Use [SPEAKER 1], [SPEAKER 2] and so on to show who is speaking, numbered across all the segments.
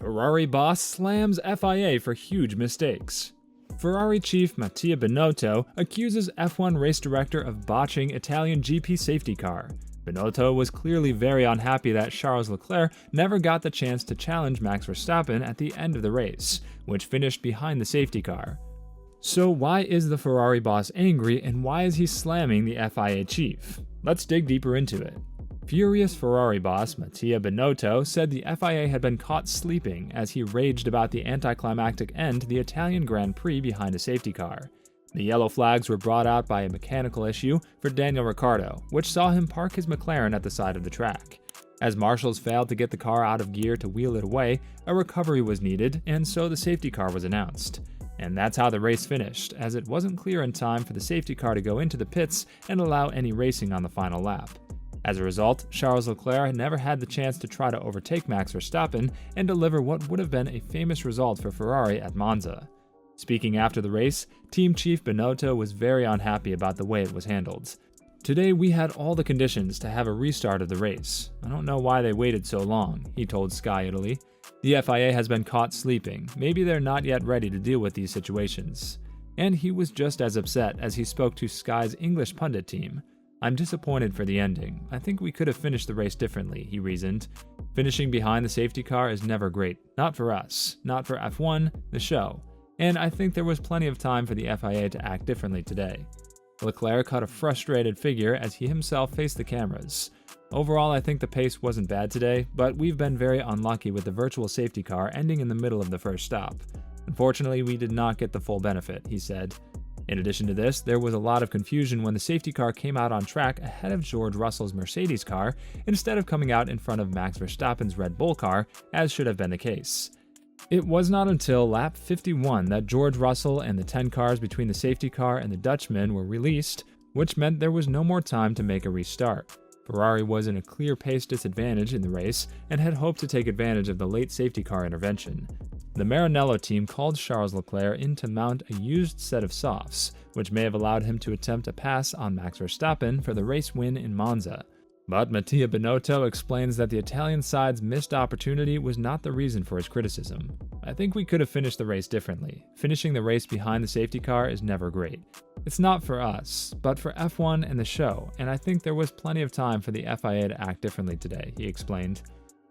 [SPEAKER 1] Ferrari boss slams FIA for huge mistakes. Ferrari chief Mattia Binotto accuses F1 race director of botching Italian GP safety car. Binotto was clearly very unhappy that Charles Leclerc never got the chance to challenge Max Verstappen at the end of the race, which finished behind the safety car. So why is the Ferrari boss angry, and why is he slamming the FIA chief? Let's dig deeper into it. Furious Ferrari boss Mattia Binotto said the FIA had been caught sleeping as he raged about the anticlimactic end to the Italian Grand Prix behind a safety car. The yellow flags were brought out by a mechanical issue for Daniel Ricciardo, which saw him park his McLaren at the side of the track. As marshals failed to get the car out of gear to wheel it away, a recovery was needed, and so the safety car was announced. And that's how the race finished, as it wasn't clear in time for the safety car to go into the pits and allow any racing on the final lap. As a result, Charles Leclerc had never had the chance to try to overtake Max Verstappen and deliver what would have been a famous result for Ferrari at Monza. Speaking after the race, team chief Binotto was very unhappy about the way it was handled. "Today we had all the conditions to have a restart of the race. I don't know why they waited so long," he told Sky Italy. "The FIA has been caught sleeping. Maybe they're not yet ready to deal with these situations." And he was just as upset as he spoke to Sky's English pundit team. "I'm disappointed for the ending. I think we could have finished the race differently," he reasoned. "Finishing behind the safety car is never great. Not for us. Not for F1, the show. And I think there was plenty of time for the FIA to act differently today." Leclerc cut a frustrated figure as he himself faced the cameras. "Overall, I think the pace wasn't bad today, but we've been very unlucky with the virtual safety car ending in the middle of the first stop. Unfortunately, we did not get the full benefit," he said. In addition to this, there was a lot of confusion when the safety car came out on track ahead of George Russell's Mercedes car instead of coming out in front of Max Verstappen's Red Bull car, as should have been the case. It was not until lap 51 that George Russell and the 10 cars between the safety car and the Dutchman were released, which meant there was no more time to make a restart. Ferrari was in a clear pace disadvantage in the race and had hoped to take advantage of the late safety car intervention. The Maranello team called Charles Leclerc in to mount a used set of softs, which may have allowed him to attempt a pass on Max Verstappen for the race win in Monza. But Mattia Binotto explains that the Italian side's missed opportunity was not the reason for his criticism. "I think we could have finished the race differently. Finishing the race behind the safety car is never great. It's not for us, but for F1 and the show, and I think there was plenty of time for the FIA to act differently today," he explained.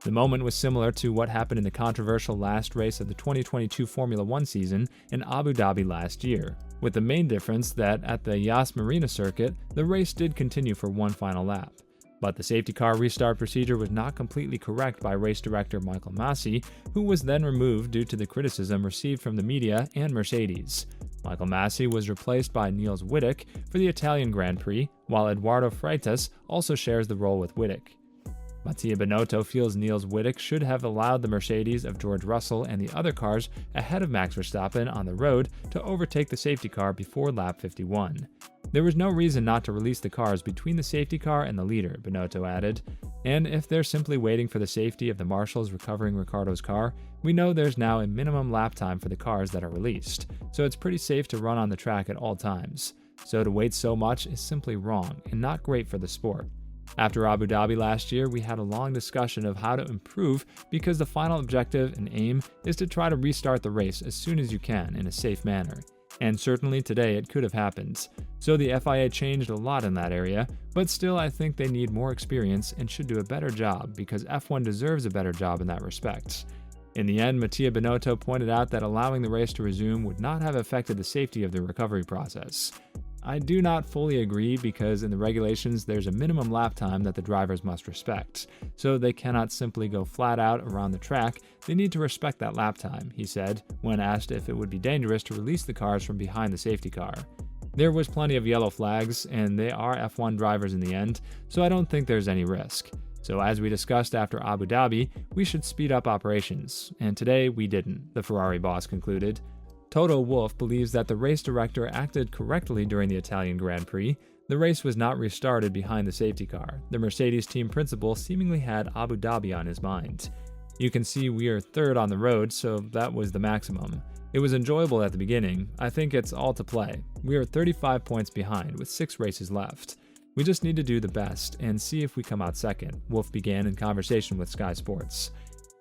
[SPEAKER 1] The moment was similar to what happened in the controversial last race of the 2022 Formula 1 season in Abu Dhabi last year, with the main difference that at the Yas Marina circuit, the race did continue for one final lap. But the safety car restart procedure was not completely correct by race director Michael Masi, who was then removed due to the criticism received from the media and Mercedes. Michael Masi was replaced by Niels Wittek for the Italian Grand Prix, while Eduardo Freitas also shares the role with Wittek. Mattia Binotto feels Niels Wittek should have allowed the Mercedes of George Russell and the other cars ahead of Max Verstappen on the road to overtake the safety car before lap 51. "There was no reason not to release the cars between the safety car and the leader," Binotto added. "And if they're simply waiting for the safety of the marshals recovering Ricciardo's car, we know there's now a minimum lap time for the cars that are released, so it's pretty safe to run on the track at all times. So to wait so much is simply wrong and not great for the sport." After Abu Dhabi last year, we had a long discussion of how to improve because the final objective and aim is to try to restart the race as soon as you can in a safe manner. And certainly today it could have happened. So the FIA changed a lot in that area, but still I think they need more experience and should do a better job because F1 deserves a better job in that respect. In the end, Mattia Binotto pointed out that allowing the race to resume would not have affected the safety of the recovery process. "I do not fully agree because in the regulations there's a minimum lap time that the drivers must respect, so they cannot simply go flat out around the track, they need to respect that lap time," he said, when asked if it would be dangerous to release the cars from behind the safety car. "There was plenty of yellow flags, and they are F1 drivers in the end, so I don't think there's any risk. So as we discussed after Abu Dhabi, we should speed up operations, and today we didn't," the Ferrari boss concluded. Toto Wolff believes that the race director acted correctly during the Italian Grand Prix. The race was not restarted behind the safety car. The Mercedes team principal seemingly had Abu Dhabi on his mind. "You can see we are third on the road, so that was the maximum. It was enjoyable at the beginning. I think it's all to play. We are 35 points behind with 6 races left. We just need to do the best and see if we come out second," Wolff began in conversation with Sky Sports.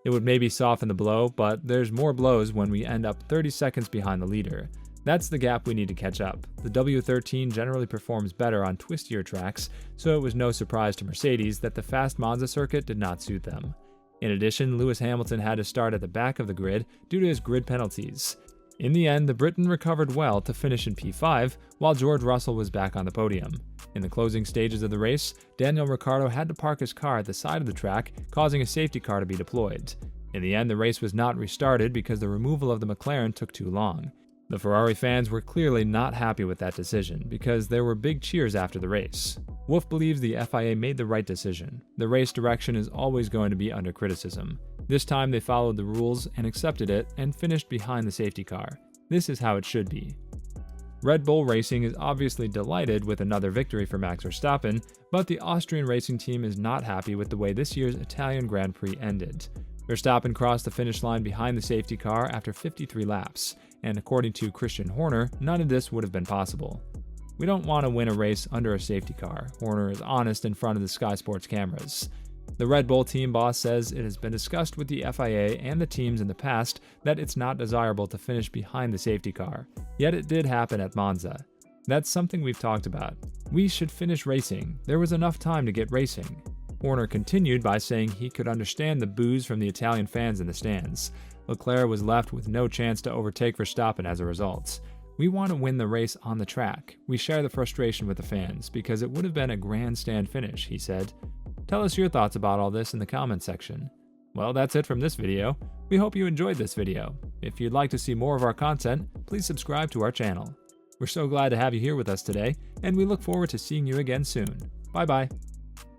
[SPEAKER 1] It would maybe soften the blow, but there's more blows when we end up 30 seconds behind the leader. That's the gap we need to catch up. The W13 generally performs better on twistier tracks, so it was no surprise to Mercedes that the fast Monza circuit did not suit them. In addition, Lewis Hamilton had to start at the back of the grid due to his grid penalties. In the end, the Briton recovered well to finish in P5, while George Russell was back on the podium. In the closing stages of the race, Daniel Ricciardo had to park his car at the side of the track, causing a safety car to be deployed. In the end, the race was not restarted because the removal of the McLaren took too long. The Ferrari fans were clearly not happy with that decision because there were big cheers after the race. Wolff believes the FIA made the right decision. The race direction is always going to be under criticism. This time they followed the rules and accepted it and finished behind the safety car. This is how it should be. Red Bull Racing is obviously delighted with another victory for Max Verstappen, but the Austrian racing team is not happy with the way this year's Italian Grand Prix ended. Verstappen crossed the finish line behind the safety car after 53 laps, and according to Christian Horner, none of this would have been possible. We don't want to win a race under a safety car, Horner is honest in front of the Sky Sports cameras. The Red Bull team boss says it has been discussed with the FIA and the teams in the past that it's not desirable to finish behind the safety car, yet it did happen at Monza. That's something we've talked about. We should finish racing. There was enough time to get racing. Horner continued by saying he could understand the boos from the Italian fans in the stands. Leclerc was left with no chance to overtake Verstappen as a result. We want to win the race on the track. We share the frustration with the fans because it would have been a grandstand finish, he said. Tell us your thoughts about all this in the comments section. Well, that's it from this video. We hope you enjoyed this video. If you'd like to see more of our content, please subscribe to our channel. We're so glad to have you here with us today, and we look forward to seeing you again soon. Bye-bye.